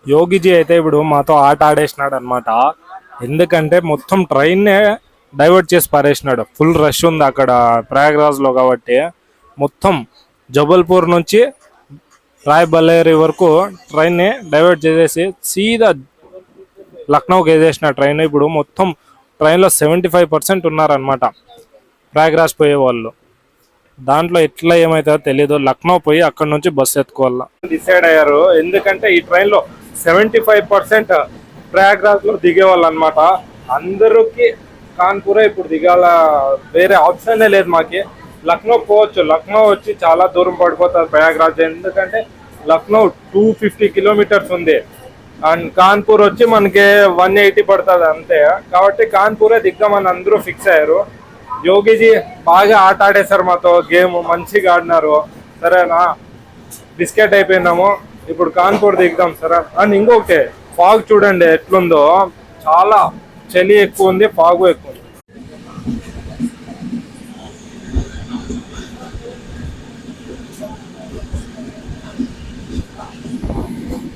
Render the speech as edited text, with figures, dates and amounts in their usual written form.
యోగిజీ అయితే ఇప్పుడు మాతో ఆట ఆడేసినాడు అనమాట. ఎందుకంటే మొత్తం ట్రైన్నే డైవర్ట్ చేసి పారేసినాడు. ఫుల్ రష్ ఉంది అక్కడ ప్రయాగ్రాజ్లో కాబట్టి. మొత్తం జబల్పూర్ నుంచి రాయ్బరేలీ వరకు ట్రైన్ని డైవర్ట్ చేసేసి సీదా లక్నోకి వేసేసిన ట్రైన్. ఇప్పుడు మొత్తం ట్రైన్లో 75% ఉన్నారనమాట ప్రయాగ్రాజ్ పోయే వాళ్ళు. దాంట్లో ఎట్లా ఏమవుతుందో తెలీదు. లక్నో పోయి అక్కడ నుంచి బస్సు ఎత్తుకోవాలా డిసైడ్ అయ్యారు. ఎందుకంటే ఈ ట్రైన్లో 75% ప్రయాగ్రాజ్లో దిగేవాళ్ళు అనమాట. అందరికి కాన్పూరే ఇప్పుడు దిగాల, వేరే ఆప్షనే లేదు మాకి. లక్నో పోవచ్చు, లక్నో వచ్చి చాలా దూరం పడిపోతుంది ప్రయాగ్రాజ్. ఎందుకంటే లక్నో 250 కిలోమీటర్స్ ఉంది అండ్ కాన్పూర్ వచ్చి మనకి 180 పడుతుంది అంతే. కాబట్టి కాన్పూరే దిగ్దామని అందరూ ఫిక్స్ అయ్యారు. యోగిజీ బాగా ఆట ఆడేశారు మాతో, గేమ్ మంచిగా ఆడినారు. సరేనా, బిస్కెట్ అయిపోయినాము. ఇప్పుడు కాన్పూర్ దిగుదాం సరే. అండ్ ఇంకొకటి, ఫాగ్ చూడండి ఎట్లుందో, చాలా చలి ఎక్కువ ఉంది, ఫాగు ఎక్కువ ఉంది.